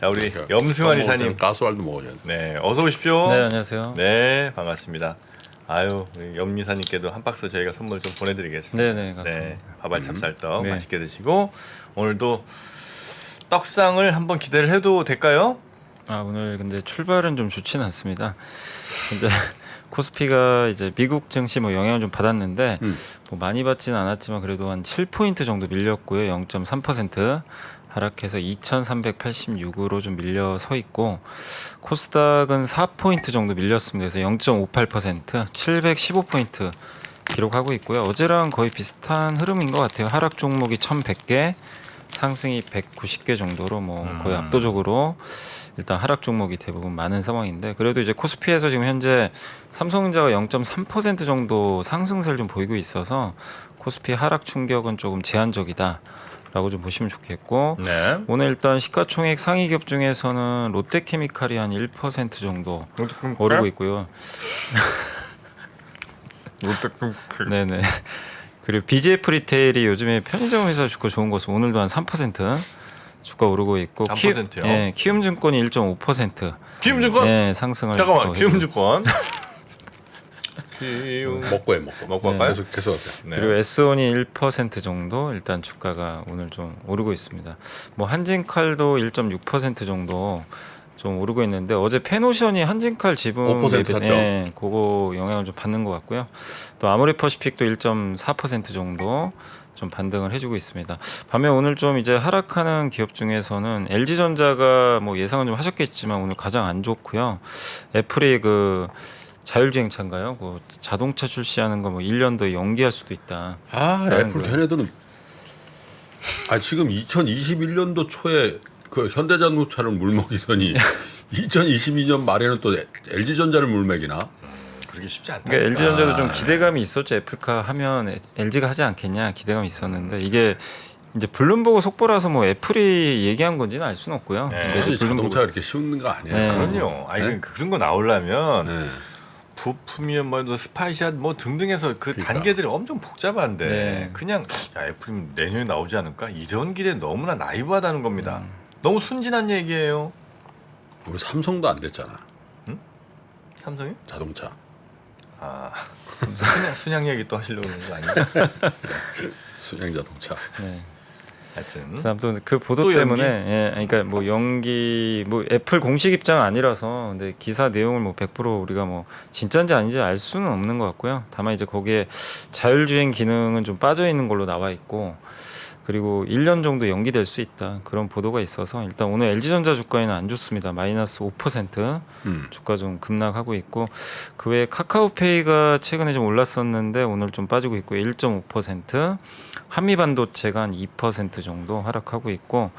자, 우리 염승환 이사님. 가스알도 먹어야 돼. 네, 어서 오십시오. 네, 안녕하세요. 네, 반갑습니다. 아유, 우리 염 이사님께도 한 박스 저희가 선물 좀 보내드리겠습니다. 네, 감사합니다. 밥알 찹쌀떡 네. 맛있게 드시고 오늘도 떡상을 한번 기대를 해도 될까요? 오늘 근데 출발은 좀 좋지는 않습니다. 근데 코스피가 이제 미국 증시 뭐 영향을 좀 받았는데 뭐 많이 받지는 않았지만 그래도 한 7포인트 정도 밀렸고요. 0.3% 하락해서 2,386으로 좀 밀려서 있고 코스닥은 4포인트 정도 밀렸습니다. 그래서 0.58% 715포인트 기록하고 있고요. 어제랑 거의 비슷한 흐름인 것 같아요. 하락 종목이 1,100개, 상승이 190개 정도로 뭐 거의 압도적으로 일단 하락 종목이 대부분 많은 상황인데 그래도 이제 코스피에서 지금 현재 삼성전자가 0.3% 정도 상승세를 좀 보이고 있어서 코스피 하락 충격은 조금 제한적이다라고 좀 보시면 좋겠고 네. 오늘 일단 시가총액 상위 기업 중에서는 롯데케미칼이 한 1% 정도 오르고 있고요. 네네. 그리고 BGF 리테일이 요즘에 편의점 회사 주가 좋은 것은 오늘도 한 3% 주가 오르고 있고 3%요? 예, 키움증권이 1.5% 키움증권? 예, 상승을 잠깐만, 또 키움증권. 키움 먹고 해 먹고. 먹고 할까요? 계속. 네. 그리고 에스온이 1% 정도 일단 주가가 오늘 좀 오르고 있습니다. 뭐 한진칼도 1.6% 정도 좀 오르고 있는데 어제 페노션이 한진칼 지분 5% 샀죠? 예, 그거 영향을 좀 받는 것 같고요. 또 아모레퍼시픽도 1.4% 정도 좀 반등을 해주고 있습니다. 반면 오늘 좀 이제 하락하는 기업 중에서는 LG전자가 뭐 예상은 좀 하셨겠지만 오늘 가장 안 좋고요. 애플이 그 자율주행차인가요? 그 자동차 출시하는 거 뭐 1년 더 연기할 수도 있다. 애플 걔네들은 지금 2021년도 초에 그 현대자동차를 물먹이더니 2022년 말에는 또 LG전자를 물먹이나? 그렇게 쉽지 않다. 그러니까 LG전자도 좀 기대감이 있었죠. 애플카 하면 LG가 하지 않겠냐 기대감이 있었는데 이게 이제 블룸버그 속보라서 뭐 애플이 얘기한 건지는 알 수는 없고요. 네. 근데 사실 자동차가 이렇게 쉬운 거 아니에요. 네. 그럼요. 아니 네? 그런 거 나오려면 네. 부품이면 뭐 스파이샷 뭐 등등해서 그 그러니까. 단계들이 엄청 복잡한데 네. 그냥 애플이 내년에 나오지 않을까 이런 길에 너무나 나이브하다는 겁니다. 너무 순진한 얘기예요. 우리 삼성도 안 됐잖아. 삼성이? 자동차. 순양 얘기 또 하시려고 그러는 거 아니에요? 순양 자동차. 네. 하여튼 그래서 아무튼 그 보도 또 때문에 연기? 그러니까 뭐 연기 뭐 애플 공식 입장은 아니라서 근데 기사 내용을 뭐 100% 우리가 뭐 진짜인지 아닌지 알 수는 없는 것 같고요. 다만 이제 거기에 자율주행 기능은 좀 빠져 있는 걸로 나와 있고 그리고 1년 정도 연기될 수 있다 그런 보도가 있어서 일단 오늘 LG전자 주가에는 안 좋습니다. 마이너스 5% 주가 좀 급락하고 있고 그 외에 카카오페이가 최근에 좀 올랐었는데 오늘 좀 빠지고 있고 1.5% 한미반도체가 한 2% 정도 하락하고 있고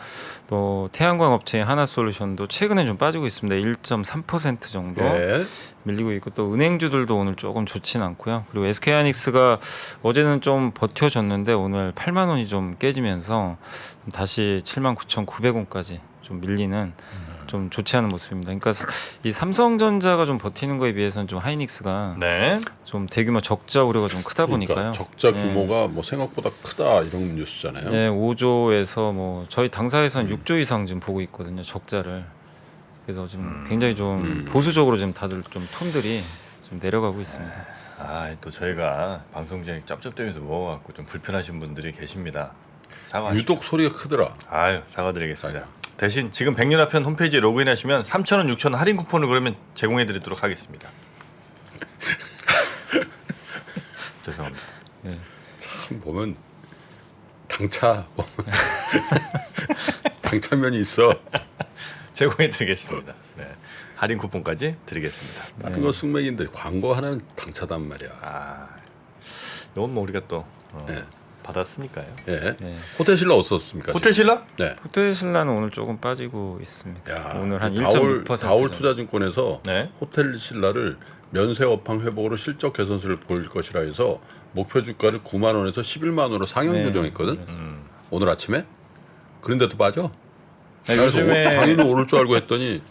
또 태양광 업체인 하나솔루션도 최근에 좀 빠지고 있습니다. 1.3% 정도 예. 밀리고 있고 또 은행주들도 오늘 조금 좋지는 않고요. 그리고 SK하이닉스가 어제는 좀 버텨줬는데 오늘 8만 원이 좀 깨지면서 다시 79,900원까지 좀 밀리는 좀 좋지 않은 모습입니다. 그러니까 이 삼성전자가 좀 버티는 거에 비해서는 좀 하이닉스가 네. 좀 대규모 적자 우려가 좀 크다 보니까요. 그러니까 적자 규모가 뭐 생각보다 크다 이런 뉴스잖아요. 네, 5조에서 뭐 저희 당사에서는 6조 이상 지금 보고 있거든요. 적자를. 그래서 지금 굉장히 좀 보수적으로 지금 다들 좀 톤들이 좀 내려가고 있습니다. 또 저희가 방송 중에 쩝쩝대면서 먹어갖고 좀 불편하신 분들이 계십니다. 사과. 유독 소리가 크더라. 사과드리겠습니다. 대신 지금 백년화편 홈페이지에 로그인하시면 3,000원, 6,000원 할인 쿠폰을 그러면 제공해드리도록 하겠습니다. 죄송합니다. 네. 참 보면 당차 당차면이 있어. 제공해드리겠습니다. 네. 할인 쿠폰까지 드리겠습니다. 다른 건 숙맥인데 광고 하나는 당차단 말이야. 이건 뭐 우리가 또 네. 받았으니까요. 예. 네. 호텔 신라 어떻습니까? 호텔 신라? 네. 호텔 신라는 오늘 조금 빠지고 있습니다. 야, 오늘 한 다올 1.6% 다올투자증권에서 네. 호텔 신라를 면세 업황 회복으로 실적 개선세를 보일 것이라 해서 목표 주가를 9만 원에서 11만 원으로 상향 네, 조정했거든. 오늘 아침에. 그런데도 빠져. 네, 그래서 요즘에 당연히 오를 줄 알고 했더니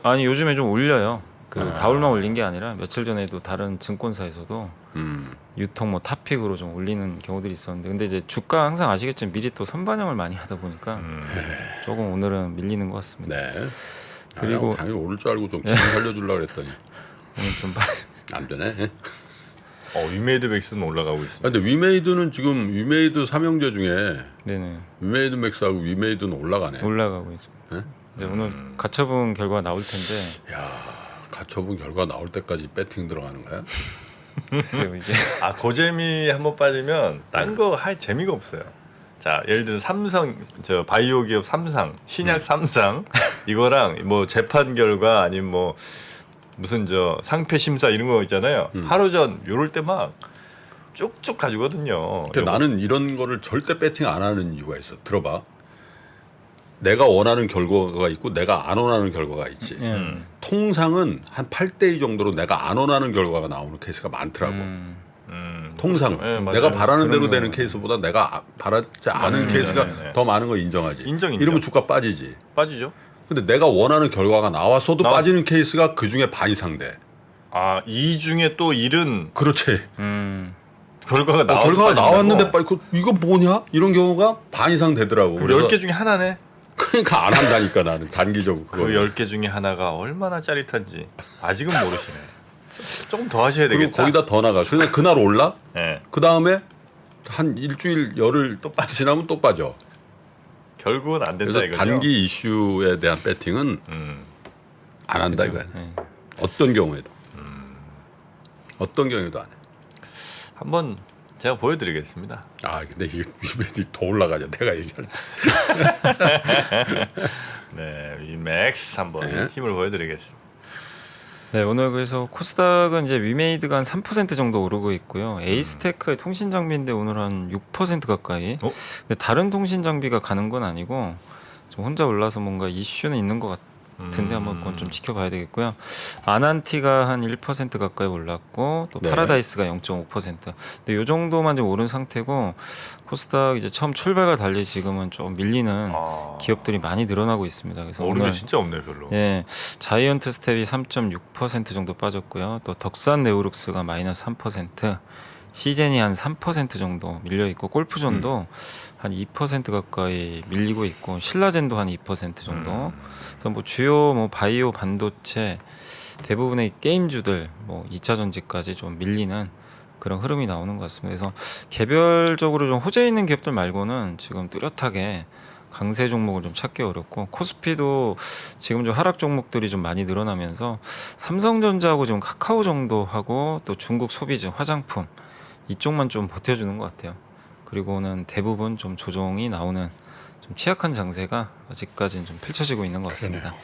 아니 요즘에 좀 올려요. 다올만 올린 게 아니라 며칠 전에도 다른 증권사에서도 유통 뭐 탑픽으로 좀 올리는 경우들이 있었는데 근데 이제 주가 항상 아시겠지만 미리 또 선반영을 많이 하다 보니까 조금 오늘은 밀리는 것 같습니다. 네. 그리고- 당연히 오를 줄 알고 좀 기분 살려주려고 그랬더니 오늘 좀 안 되네. 위메이드 맥스는 올라가고 있습니다. 근데 위메이드는 지금 위메이드 삼형제 중에 네네 위메이드 맥스하고 위메이드는 올라가네. 올라가고 있습니다. 네? 이제 오늘 가처분 결과 나올 텐데 야, 가처분 결과 나올 때까지 배팅 들어가는 거야? 글쎄요 이게 고재미 한번 빠지면 딴 거 할 재미가 없어요. 자, 예를 들어 삼성 저 바이오 기업 삼상, 신약 삼상 이거랑 뭐 재판 결과 아니면 뭐 무슨 저 상패 심사 이런 거 있잖아요. 하루 전 요럴 때 막 쭉쭉 가지거든요. 그러니까 나는 이런 거를 절대 배팅 안 하는 이유가 있어. 들어봐. 내가 원하는 결과가 있고 내가 안 원하는 결과가 있지. 통상은 한 8대2 정도로 내가 안 원하는 결과가 나오는 케이스가 많더라고. 통상 네, 맞아요. 내가 바라는 그런 대로 되는 경우는. 케이스보다 내가 바라지 않은 맞습니다. 케이스가 네, 네. 더 많은 거 인정하지. 인정. 이러면 주가 빠지지. 빠지죠. 근데 내가 원하는 결과가 나왔어도 빠지는 케이스가 그 중에 반 이상 돼. 이 중에 또 일은 그렇지. 결과가 나와. 결과가 나왔는데 빨리 이거 뭐냐? 이런 경우가 반 이상 되더라고. 그래서 10개 중에 하나네. 그러니까 안 한다니까 나는 단기적으로 그 그거. 10개 중에 하나가 얼마나 짜릿한지 아직은 모르시네. 조금 더 하셔야 그리고 되겠다. 거기다 더 나가. 그냥 그날 올라. 네. 그 다음에 한 일주일 열흘 또 지나면 또 빠져. 결국은 안 된다 그래서 이거죠. 단기 이슈에 대한 배팅은 안 한다 이거야. 네. 어떤 경우에도. 어떤 경우에도 안 해. 한번 제가 보여드리겠습니다. 아 근데 이게 위메이드 더 올라가죠. 내가 얘기할 때. 네, 위맥스 한번 네. 힘을 보여드리겠습니다. 네 오늘 그래서 코스닥은 이제 위메이드가 한 3% 정도 오르고 있고요. 에이스테크의 통신 장비인데 오늘 한 6% 가까이. 근데 다른 통신 장비가 가는 건 아니고 좀 혼자 올라서 뭔가 이슈는 있는 것 같은데 한번 그건 좀 지켜봐야 되겠고요. 아난티가 한 1% 가까이 올랐고 또 네. 파라다이스가 0.5%. 근데 요 정도만 좀 오른 상태고 코스닥 이제 처음 출발과 달리 지금은 좀 밀리는 기업들이 많이 늘어나고 있습니다. 그래서 오른 게 오늘 진짜 없네요, 별로. 예, 자이언트 스텝이 3.6% 정도 빠졌고요. 또 덕산 네오룩스가 마이너스 3%, 시젠이 한 3% 정도 밀려 있고 골프존도 한 2% 가까이 밀리고 있고 신라젠도 한 2% 정도. 그래서 뭐 주요 뭐 바이오 반도체 대부분의 게임주들 뭐 2차 전지까지 좀 밀리는 그런 흐름이 나오는 것 같습니다. 그래서 개별적으로 좀 호재 있는 기업들 말고는 지금 뚜렷하게 강세 종목을 좀 찾기 어렵고 코스피도 지금 좀 하락 종목들이 좀 많이 늘어나면서 삼성전자하고 지금 카카오 정도 하고 또 중국 소비주 화장품 이쪽만 좀 버텨주는 것 같아요. 그리고는 대부분 좀 조정이 나오는 좀 취약한 장세가 아직까지는 좀 펼쳐지고 있는 것 같습니다.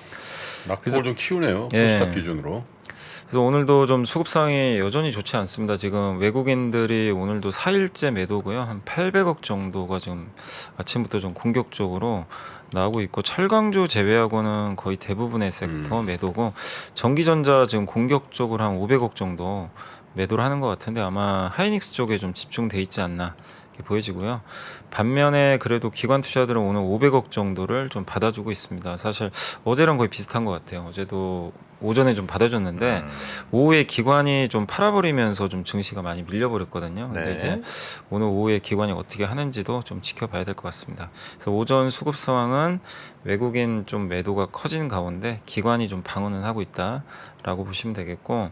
낙폭을 좀 키우네요. 예. 코스닥 기준으로. 그래서 오늘도 좀 수급 상황이 여전히 좋지 않습니다. 지금 외국인들이 오늘도 4일째 매도고요. 한 800억 정도가 지금 아침부터 좀 공격적으로 나오고 있고 철강주 제외하고는 거의 대부분의 섹터 매도고 전기전자 지금 공격적으로 한 500억 정도 매도를 하는 것 같은데 아마 하이닉스 쪽에 좀 집중돼 있지 않나 이렇게 보여지고요. 반면에 그래도 기관 투자들은 오늘 500억 정도를 좀 받아주고 있습니다. 사실 어제랑 거의 비슷한 것 같아요. 어제도 오전에 좀 받아줬는데 오후에 기관이 좀 팔아버리면서 좀 증시가 많이 밀려버렸거든요. 근데 네. 이제 오늘 오후에 기관이 어떻게 하는지도 좀 지켜봐야 될 것 같습니다. 그래서 오전 수급 상황은 외국인 좀 매도가 커지는 가운데 기관이 좀 방어는 하고 있다라고 보시면 되겠고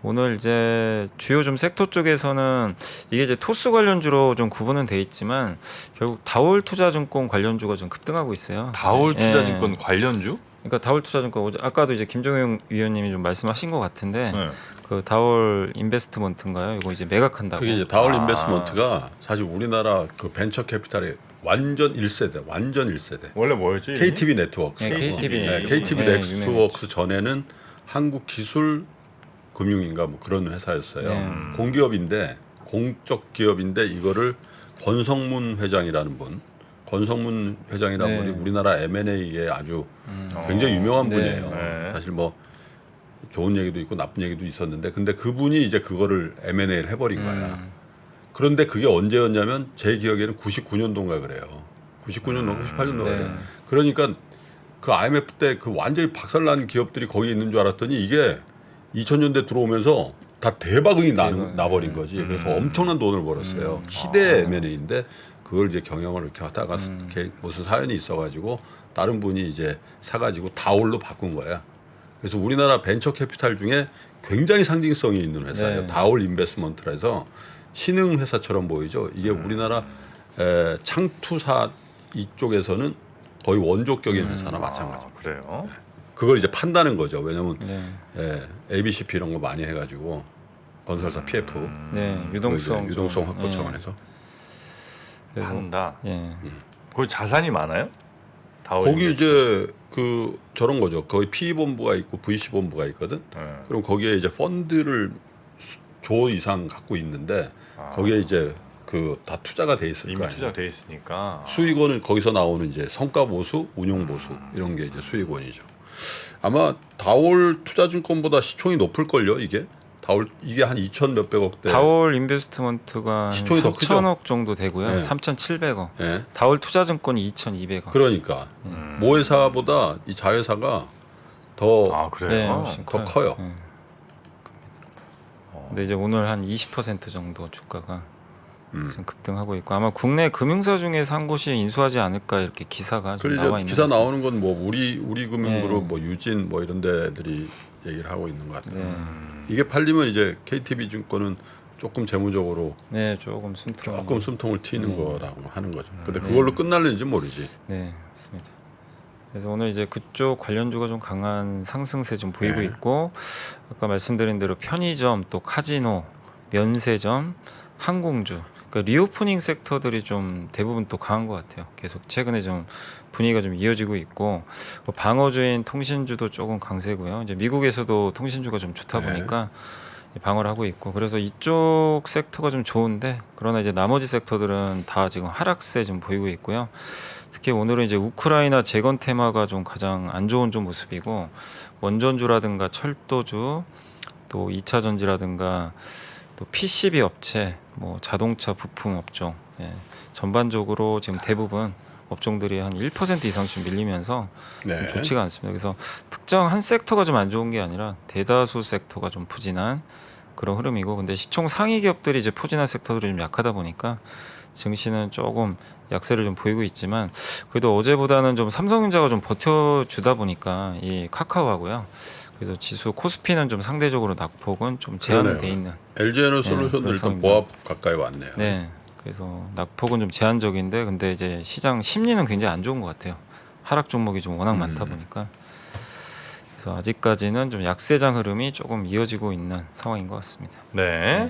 오늘 이제 주요 좀 섹터 쪽에서는 이게 이제 토스 관련주로 좀 구분은 돼 있지만 결국 다올투자증권 관련주가 좀 급등하고 있어요. 다올투자증권 예. 관련주? 그러니까 다올투자증권 어제 아까도 이제 김종영 위원님이 좀 말씀하신 것 같은데 네. 그 다올 인베스트먼트인가요? 이거 이제 매각한다고. 그게 이제 다올 인베스트먼트가 사실 우리나라 그 벤처 캐피탈의 완전 1세대, 완전 1세대. 원래 뭐였지? KTB 네트워크스. 네, KTB 네, 네, KTB 네, 네트워크스 전에는 한국 기술 금융인가 뭐 그런 회사였어요. 네. 공기업인데 공적 기업인데 이거를 권성문 회장이라는 분, 권성문 회장이라는 네. 분이 우리나라 M&A에 아주 굉장히 유명한 네. 분이에요. 네. 사실 뭐 좋은 얘기도 있고 나쁜 얘기도 있었는데 근데 그분이 이제 그거를 M&A를 해버린 거야. 그런데 그게 언제였냐면 제 기억에는 99년도인가 그래요. 99년도, 98년도 네. 그래요. 그러니까 그 IMF 때 그 완전히 박살난 기업들이 거기 있는 줄 알았더니 이게 2000년대 들어오면서 다 대박이 나버린 거지. 그래서 엄청난 돈을 벌었어요. 시대 M&A인데 그걸 이제 경영을 이렇게 하다가 이렇게 무슨 사연이 있어가지고 다른 분이 이제 사가지고 다올로 바꾼 거야. 그래서 우리나라 벤처 캐피탈 중에 굉장히 상징성이 있는 회사예요. 네. 다올 인베스먼트라 해서 신흥 회사처럼 보이죠. 이게 우리나라 창투사 이쪽에서는 거의 원조격인 회사나 마찬가지. 그래요. 그걸 이제 판다는 거죠. 왜냐하면 네. ABCP 이런 거 많이 해가지고 건설사 PF 네, 유동성 유동성 좀, 확보 예. 차원에서 그래서, 판다. 예. 거기 자산이 많아요? 다올 거기 이제 그 저런 거죠. 거기 PE 본부가 있고 VC 본부가 있거든. 네. 그럼 거기에 이제 펀드를 조 이상 갖고 있는데 거기에 이제 그 다 투자가 돼 있을 이미 거 아니에요. 투자돼 있으니까. 수익원은 거기서 나오는 이제 성과 보수, 운용 보수 이런 게 이제 수익원이죠. 아마 다올 투자증권보다 시총이 높을 걸요. 이게 다올 이게 한 2천 몇백억대. 다올 인베스트먼트가 시총이 더 크죠? 3천억 정도 되고요. 네. 3,700억. 예. 다올 투자증권이 2,200억. 그러니까 모회사보다 이 자회사가 더 아 네, 그래요. 훨씬 더 커요. 네. 근데 이제 오늘 한 20% 정도 주가가 지금 급등하고 있고 아마 국내 금융사 중에서 한 곳이 인수하지 않을까 이렇게 기사가 좀 그리고 나와 이제 있는 기사 것 같습니다. 나오는 건 뭐 우리 금융그룹 네. 뭐 유진 뭐 이런 데들이 얘기를 하고 있는 것 같아요. 네. 이게 팔리면 이제 KTB 증권은 조금 재무적으로 네, 조금 숨통을 조금 숨통을 튀는 네. 거라고 하는 거죠. 근데 그걸로 끝날는지 모르지. 네, 맞습니다. 그래서 오늘 이제 그쪽 관련주가 좀 강한 상승세 좀 보이고 네. 있고 아까 말씀드린 대로 편의점 또 카지노, 면세점, 항공주 그러니까 리오프닝 섹터들이 좀 대부분 또 강한 것 같아요. 계속 최근에 좀 분위기가 좀 이어지고 있고 뭐 방어주인 통신주도 조금 강세고요. 이제 미국에서도 통신주가 좀 좋다 네. 보니까 방어를 하고 있고 그래서 이쪽 섹터가 좀 좋은데 그러나 이제 나머지 섹터들은 다 지금 하락세 좀 보이고 있고요. 특히 오늘은 이제 우크라이나 재건 테마가 좀 가장 안 좋은 좀 모습이고 원전주라든가 철도주 또 2차 전지라든가 또 PCB 업체 뭐 자동차 부품 업종 전반적으로 지금 대부분 업종들이 한 1% 이상씩 밀리면서 네. 좋지가 않습니다. 그래서 특정 한 섹터가 좀 안 좋은 게 아니라 대다수 섹터가 좀 부진한 그런 흐름이고 근데 시총 상위 기업들이 이제 포진한 섹터들이 좀 약하다 보니까 증시는 조금 약세를 좀 보이고 있지만 그래도 어제보다는 좀 삼성전자가 좀 버텨주다 보니까 이 카카오하고요. 그래서 지수 코스피는 좀 상대적으로 낙폭은 좀 제한돼 그러네요. 있는. LG에너솔루션도 네, 일단 그렇습니다. 보합 가까이 왔네요. 네. 그래서 낙폭은 좀 제한적인데 근데 이제 시장 심리는 굉장히 안 좋은 것 같아요. 하락 종목이 좀 워낙 많다 보니까. 그래서 아직까지는 좀 약세장 흐름이 조금 이어지고 있는 상황인 것 같습니다. 네.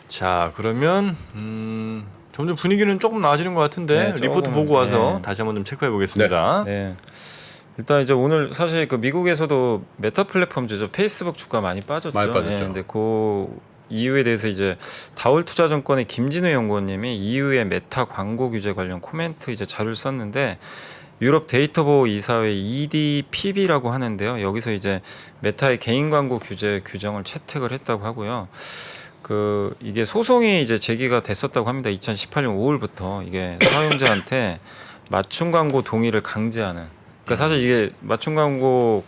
자 그러면 점점 분위기는 조금 나아지는 것 같은데 네, 리포트 조금은, 보고 와서 네. 다시 한번 좀 체크해 보겠습니다. 네. 일단 이제 오늘 사실 그 미국에서도 메타 플랫폼주죠. 페이스북 주가 많이 빠졌죠. 많이 빠졌죠. 네, 근데 그 이유에 대해서 이제 다올 투자증권의 김진우 연구원님이 이후에 메타 광고 규제 관련 코멘트 이제 자료를 썼는데 유럽 데이터 보호 이사회 EDPB라고 하는데요. 여기서 이제 메타의 개인 광고 규제 규정을 채택을 했다고 하고요. 그 이게 소송이 이제 제기가 됐었다고 합니다. 2018년 5월부터 이게 사용자한테 맞춤 광고 동의를 강제하는. 그러니까 사실 이게 맞춤 광고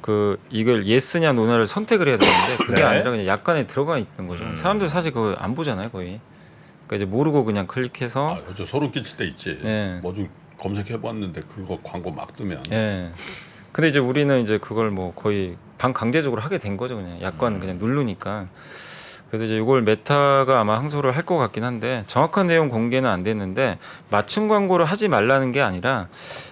그 이걸 예스냐 노냐를 선택을 해야 되는데 그게 네. 아니라 그냥 약관에 들어가 있는 거죠. 사람들 사실 그거 안 보잖아요, 거의. 그러니까 이제 모르고 그냥 클릭해서 아, 저 소름 끼칠 때 있지. 네. 뭐 좀 검색해봤는데 그거 광고 막 뜨면 예. 근데 이제 우리는 이제 그걸 뭐 거의 반강제적으로 하게 된 거죠, 그냥 약관 그냥 누르니까. 그래서 이제 이걸 메타가 아마 항소를 할 것 같긴 한데 정확한 내용 공개는 안 됐는데 맞춤 광고를 하지 말라는 게 아니라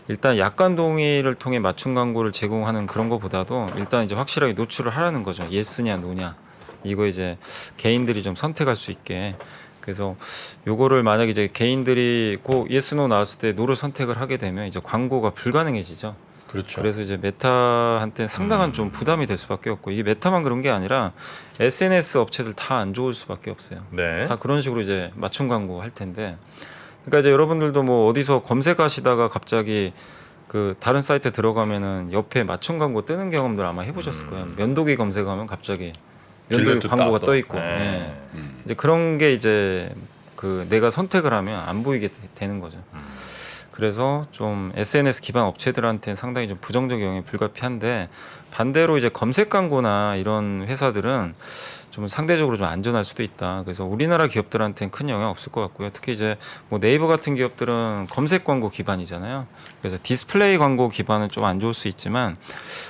일단 약관 동의를 통해 맞춤 광고를 제공하는 그런 것보다도 일단 이제 확실하게 노출을 하라는 거죠. 예스냐 노냐 이거 이제 개인들이 좀 선택할 수 있게. 그래서 요거를 만약 이제 개인들이 고 예스노 나왔을 때 노를 선택을 하게 되면 이제 광고가 불가능해지죠. 그렇죠. 그래서 이제 메타한테 상당한 좀 부담이 될 수밖에 없고 이게 메타만 그런 게 아니라 SNS 업체들 다 안 좋을 수밖에 없어요. 네. 다 그런 식으로 이제 맞춤 광고 할 텐데. 그러니까 이제 여러분들도 뭐 어디서 검색하시다가 갑자기 그 다른 사이트 들어가면은 옆에 맞춤 광고 뜨는 경험들 아마 해보셨을 거예요. 면도기 검색하면 갑자기 면도기 질레트 광고가 딱 떠 있고. 네. 예. 이제 그런 게 이제 그 내가 선택을 하면 안 보이게 되는 거죠. 그래서 좀 SNS 기반 업체들한테는 상당히 좀 부정적 영향이 불가피한데 반대로 이제 검색 광고나 이런 회사들은 좀 상대적으로 좀 안전할 수도 있다. 그래서 우리나라 기업들한테는 큰 영향 없을 것 같고요. 특히 이제 뭐 네이버 같은 기업들은 검색 광고 기반이잖아요. 그래서 디스플레이 광고 기반은 좀 안 좋을 수 있지만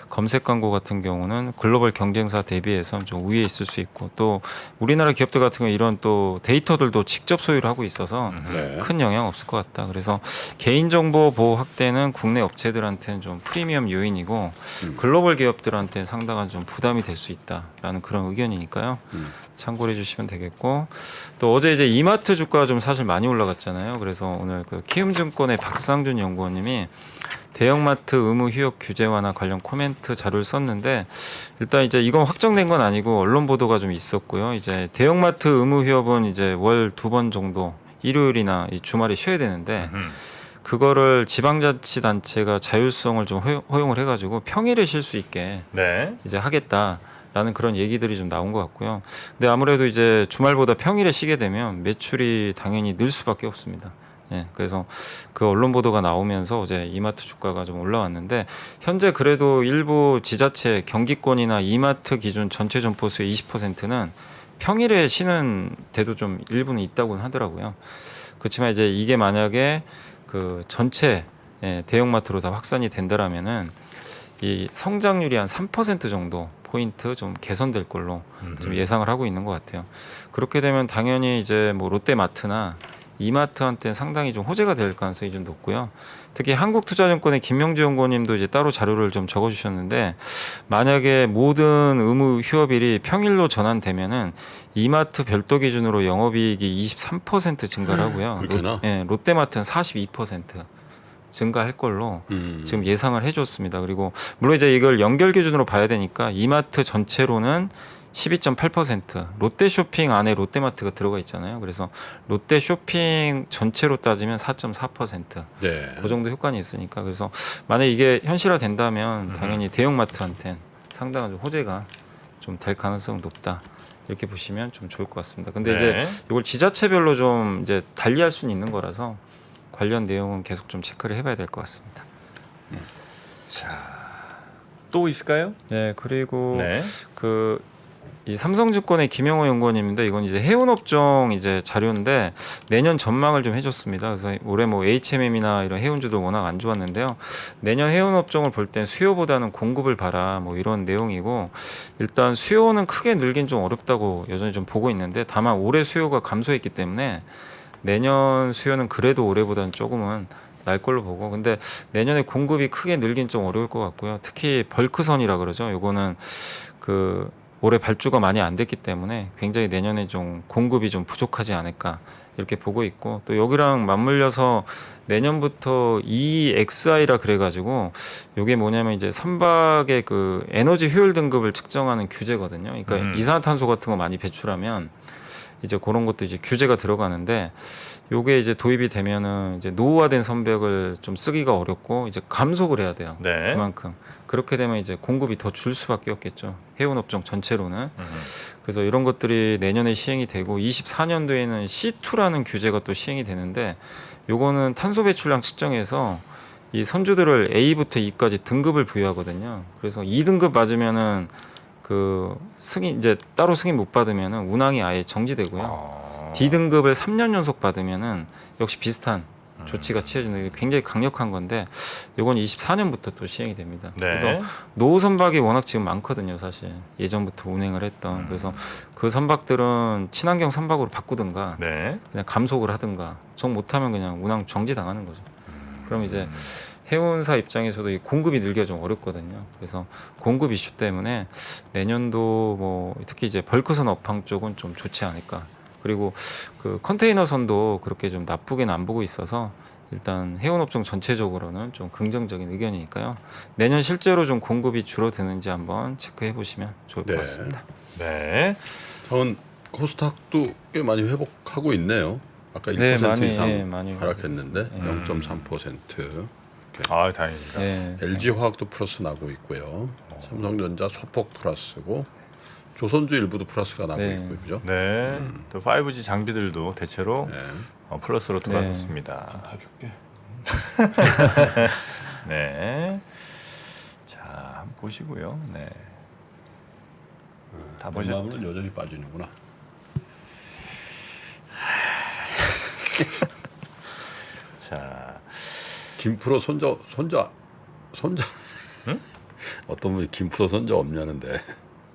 검색 광고 같은 경우는 글로벌 경쟁사 대비해서 좀 우위에 있을 수 있고 또 우리나라 기업들 같은 경우 이런 또 데이터들도 직접 소유를 하고 있어서 네. 큰 영향 없을 것 같다. 그래서 개인정보 보호 확대는 국내 업체들한테는 좀 프리미엄 요인이고 글로벌 기업들한테는 상당한 좀 부담이 될 수 있다라는 그런 의견이니까요. 참고해 주시면 되겠고 또 어제 이제 이마트 주가가 좀 사실 많이 올라갔잖아요. 그래서 오늘 그 키움증권의 박상준 연구원님이 대형마트 의무 휴업 규제 완화 관련 코멘트 자료를 썼는데 일단 이제 이건 확정된 건 아니고 언론 보도가 좀 있었고요. 이제 대형마트 의무 휴업은 이제 월 2번 정도 일요일이나 이 주말에 쉬어야 되는데 그거를 지방자치단체가 자율성을 좀 허용을 해가지고 평일에 쉴 수 있게 네. 이제 하겠다라는 그런 얘기들이 좀 나온 것 같고요. 근데 아무래도 이제 주말보다 평일에 쉬게 되면 매출이 당연히 늘 수밖에 없습니다. 예, 그래서 그 언론 보도가 나오면서 어제 이마트 주가가 좀 올라왔는데 현재 그래도 일부 지자체 경기권이나 이마트 기준 전체 점포 수의 20%는 평일에 쉬는 데도 좀 일부는 있다고는 하더라고요. 그렇지만 이제 이게 만약에 그 전체 대형마트로 다 확산이 된다라면은 이 성장률이 한 3% 정도 포인트 좀 개선될 걸로 좀 예상을 하고 있는 것 같아요. 그렇게 되면 당연히 이제 뭐 롯데마트나 이마트한테 상당히 좀 호재가 될 가능성이 좀 높고요. 특히 한국투자증권의 김명주 연구원님도 이제 따로 자료를 좀 적어주셨는데 만약에 모든 의무 휴업일이 평일로 전환되면은 이마트 별도 기준으로 영업이익이 23% 증가를 하고요. 그렇게나? 롯데마트는 42% 증가할 걸로 지금 예상을 해줬습니다. 그리고 물론 이제 이걸 연결 기준으로 봐야 되니까 이마트 전체로는 12.8% 롯데쇼핑 안에 롯데마트가 들어가 있잖아요. 그래서 롯데쇼핑 전체로 따지면 4.4%. 네. 그 정도 효과는 있으니까 그래서 만약 이게 현실화 된다면 당연히 대형마트한테는 상당한 좀 호재가 좀 될 가능성은 높다. 이렇게 보시면 좀 좋을 것 같습니다. 근데 네. 이제 이걸 지자체별로 좀 이제 달리할 수는 있는 거라서 관련 내용은 계속 좀 체크를 해봐야 될 것 같습니다. 또 있을까요? 네, 그리고 네. 그 이 삼성증권의 김영호 연구원님인데 이건 이제 해운업종 이제 자료인데 내년 전망을 좀 해줬습니다. 그래서 올해 뭐 HMM이나 이런 해운주도 워낙 안 좋았는데요. 내년 해운업종을 볼 땐 수요보다는 공급을 봐라 뭐 이런 내용이고 일단 수요는 크게 늘긴 좀 어렵다고 여전히 좀 보고 있는데 다만 올해 수요가 감소했기 때문에 내년 수요는 그래도 올해보다는 조금은 날 걸로 보고 근데 내년에 공급이 크게 늘긴 좀 어려울 것 같고요. 특히 벌크선이라 그러죠. 요거는 그 올해 발주가 많이 안 됐기 때문에 굉장히 내년에 좀 공급이 좀 부족하지 않을까 이렇게 보고 있고 또 여기랑 맞물려서 내년부터 EXI라 그래가지고 이게 뭐냐면 이제 선박의 그 에너지 효율 등급을 측정하는 규제거든요. 그러니까 이산화탄소 같은 거 많이 배출하면 이제 그런 것도 이제 규제가 들어가는데 요게 이제 도입이 되면은 이제 노후화된 선박을 좀 쓰기가 어렵고 이제 감속을 해야 돼요. 네. 그만큼 그렇게 되면 이제 공급이 더 줄 수밖에 없겠죠. 해운업종 전체로는. 그래서 이런 것들이 내년에 시행이 되고 24년도에는 C2라는 규제가 또 시행이 되는데 요거는 탄소 배출량 측정해서 이 선주들을 A부터 E까지 등급을 부여하거든요. 그래서 2등급 맞으면은 그 승인 이제 따로 승인 못 받으면은 운항이 아예 정지되고요. D등급을 3년 연속 받으면은 역시 비슷한 조치가 취해지는 게 굉장히 강력한 건데 이건 24년부터 또 시행이 됩니다. 네. 그래서 노후 선박이 워낙 지금 많거든요, 사실 예전부터 운행을 했던. 그래서 그 선박들은 친환경 선박으로 바꾸든가 네. 그냥 감속을 하든가 정 못하면 그냥 운항 정지 당하는 거죠. 그럼 이제 해운사 입장에서도 이 공급이 늘기가 좀 어렵거든요. 그래서 공급 이슈 때문에 내년도 뭐 특히 이제 벌크선 업황 쪽은 좀 좋지 않을까. 그리고 그 컨테이너선도 그렇게 좀 나쁘게는 안 보고 있어서 일단 해운업종 전체적으로는 좀 긍정적인 의견이니까요. 내년 실제로 좀 공급이 줄어드는지 한번 체크해 보시면 좋을 것 네. 같습니다. 네. 저는 코스닥도 꽤 많이 회복하고 있네요. 아까 1% 네, 많이, 이상 네, 많이 하락했는데 0.3%. 아, 다행입니다. 네. LG화학도 플러스 나고 있고요. 삼성전자 소폭 플러스고 조선주 일부도 플러스가 나고 네. 있고요. 그죠? 네. 또 5G 장비들도 대체로 네. 플러스로 돌아섰습니다. 다 줄게. 네. 자, 한번 보시고요. 네. 다 내 보셨죠? 마음은 여전히 빠지는구나. 자, 김프로 손자 응? 어떤 분이 김프로 손자 없냐는데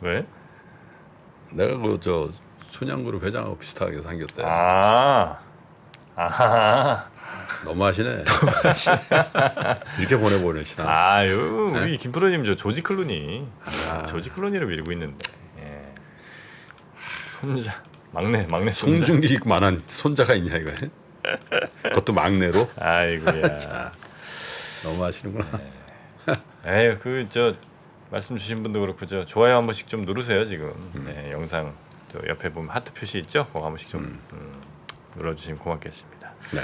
왜? 내가 그 저 순양그룹 회장하고 비슷하게 생겼대. 아, 너무하시네. 이렇게 보내시나. 아유, 우리 김프로님 저 조지 클루니, 조지 클루니를 밀고 있는데, 예. 손자, 막내 손자. 송중기만한 손자가 있냐 이거. 그것도 막내로. 아이고야. 너무하시는구나. 에휴, 그 저 말씀 주신 분도 그렇고 저 좋아요 한 번씩 좀 누르세요 지금. 네, 영상 저 옆에 보면 하트 표시 있죠? 그거 한 번씩 좀 눌러주시면 고맙겠습니다. 네.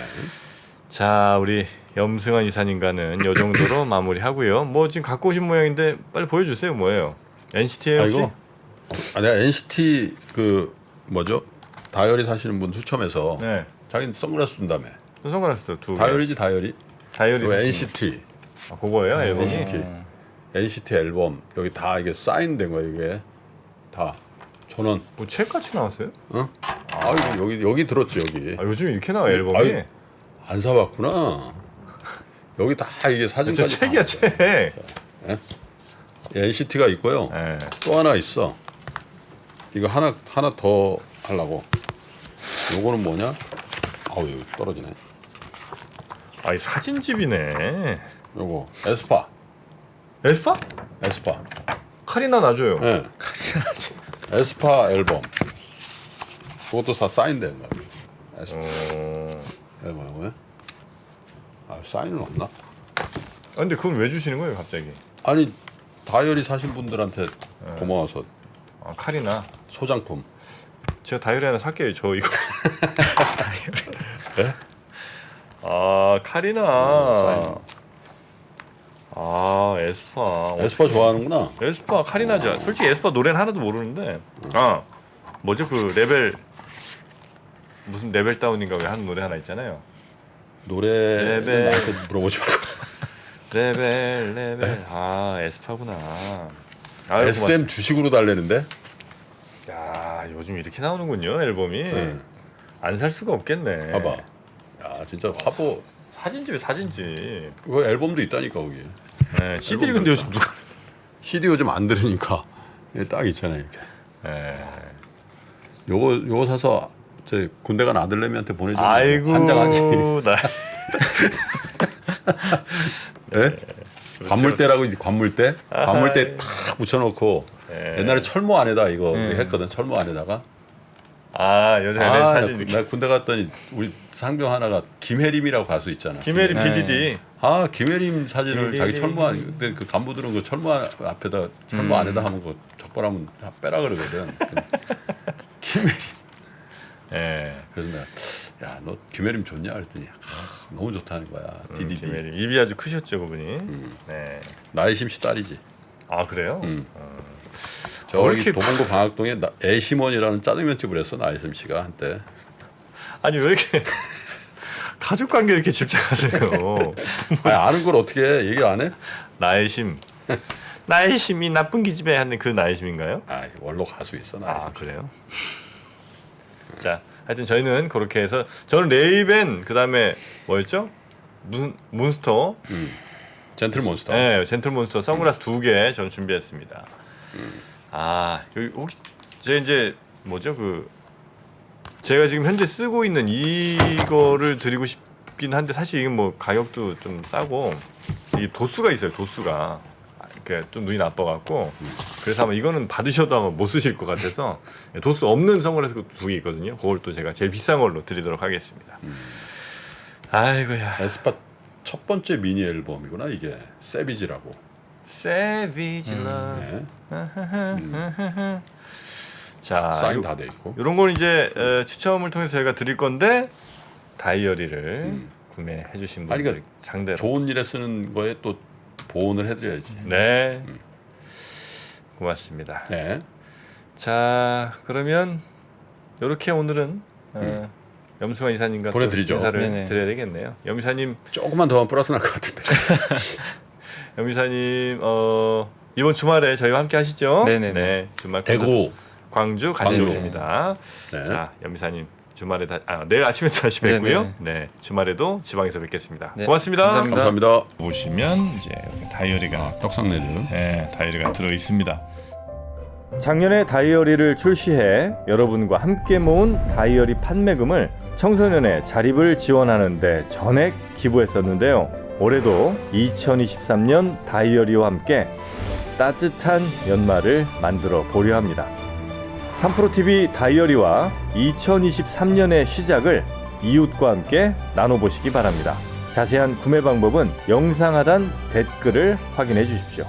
자, 우리 염승환 이사님과는 요 정도로 마무리하고요. 뭐 지금 갖고 오신 모양인데 빨리 보여주세요. 뭐예요? NCT예요 혹시? 아이고. 내가 NCT 그 뭐죠? 다이어리 사시는 분 추첨해서 네. 자기는 선글라스 준다며. 선글라스 두 개. 다이어리. 다이어리 그리고 사시는 NCT. 아, 그거예요 앨범이? NCT. NCT 앨범 여기 다 이게 사인된 거야 이게 다. 저는 뭐 책같이 나왔어요? 여기 들었지 여기. 아, 요즘 이렇게 나와 앨범이? 아유, 안 사봤구나. 여기 다 이게 저 사진까지. 책이야 책. NCT가 있고요. 네. 또 하나 있어. 이거 하나 더 하려고. 요거는 뭐냐? 아우 여기 떨어지네. 아, 이 사진집이네. 요거 에스파. 에스파? 에스파. 카리나 놔줘요. 예. 에스파 앨범. 그것도 다 사인된 거야. 에스파. 뭐야? 아 사인은 없나? 아, 근데 그건 왜 주시는 거예요 갑자기? 아니 다이어리 사신 분들한테 고마워서 아, 카리나. 소장품. 제가 다이어리 하나 살게요. 저 이거. 다이어리. 아, 카리나. 사인. 아, 에스파. 에스파 좋아하는구나. 에스파 카리나죠. 솔직히 에스파 노래는 하나도 모르는데. 아, 뭐죠 그 레벨 무슨 레벨 다운인가 왜 하는 노래 하나 있잖아요. 노래는 레벨. 나한테 물어보지 말고. 레벨. 아, 에스파구나. 아유, SM 주식으로 달래는데? 야, 요즘 이렇게 나오는군요 앨범이. 네. 안 살 수가 없겠네. 봐봐. 야 진짜 화보. 사진집에 사진집. 그거 앨범도 있다니까 거기. 네, CD를 근데 요즘 누가? CD 요즘 안 들으니까 딱 있잖아요 이렇게. 네. 요거 사서 제 군대 간 아들내미한테 보내주면 아이고, 한장하지. 나. 예? 관물대라고 관물대 탁 붙여놓고 옛날에 철모 안에다 이거 우리 했거든. 철모 안에다가. 아, 요즘 사진. 나 군대 갔더니 우리 상병 하나가 김혜림이라고 가수 있잖아. 김혜림 DDD. 아 김혜림 사진을 디디디. 자기 철모 안 근데 그 간부들은 그 철모 앞에다 철모 안에다 하면 그 적발하면 다 빼라 그러거든. 김혜림. 예. 그래서 내가 야 너 김혜림 좋냐 그랬더니 너무 좋다는 거야. 디디디. 김혜림. 입이 아주 크셨죠 그분이. 네. 나이심 씨 딸이지. 아, 그래요? 저기 이렇게 도봉구 방학동에 애시몬이라는 짜장면집을 했어 나이심 씨가 한때. 아니 왜 이렇게 가족 관계 이렇게 집착하세요? 아는 걸 어떻게 해? 얘기를 안 해? 나의 심. 나의 심이 나쁜 기집애 하는 그 나의 심인가요? 아 원로 가수 있어 나이심. 아, 그래요? 자, 하여튼 저희는 그렇게 해서 저는 레이벤 그다음에 뭐였죠? 무슨 몬스터? 젠틀몬스터. 네, 젠틀몬스터 선글라스 2개 저는 준비했습니다. 아, 여기 혹시 제 이제 뭐죠 그 제가 지금 현재 쓰고 있는 이거를 드리고 싶긴 한데 사실 이건 뭐 가격도 좀 싸고 이 도수가 있어요. 도수가 그러니까 좀 눈이 나빠갖고 그래서 아마 이거는 받으셔도 아마 못 쓰실 것 같아서 도수 없는 선글라스 2개 있거든요. 그걸 또 제가 제일 비싼 걸로 드리도록 하겠습니다. 아이고야. 에스파 첫 번째 미니 앨범이구나 이게 세비지라고. Savage Love. 네. 자, 사인 다 돼 있고. 이런 걸 이제 추첨을 통해서 저희가 드릴 건데 다이어리를 구매해 주신 아니, 분들 그러니까 상대로 좋은 일에 쓰는 거에 또 보온을 해드려야지. 네. 고맙습니다. 네. 자, 그러면 이렇게 오늘은 염수환 이사님과 또 보내드리죠. 인사를 네네. 드려야 되겠네요. 염 이사님, 조금만 더 하면 플러스 날 것 같은데. 염 이사님 이번 주말에 저희와 함께 하시죠. 네네네. 네, 주말 대구. 광주 같이 광주. 오십니다. 네. 자, 염 이사님 주말에 내일 아침에 다시 뵙고요. 네네. 네, 주말에도 지방에서 뵙겠습니다. 네, 고맙습니다. 감사합니다. 감사합니다. 보시면 이제 여기 다이어리가 떡상네즈. 네, 다이어리가 들어 있습니다. 작년에 다이어리를 출시해 여러분과 함께 모은 다이어리 판매금을 청소년의 자립을 지원하는 데 전액 기부했었는데요. 올해도 2023년 다이어리와 함께 따뜻한 연말을 만들어 보려 합니다. 3프로TV 다이어리와 2023년의 시작을 이웃과 함께 나눠보시기 바랍니다. 자세한 구매 방법은 영상 하단 댓글을 확인해 주십시오.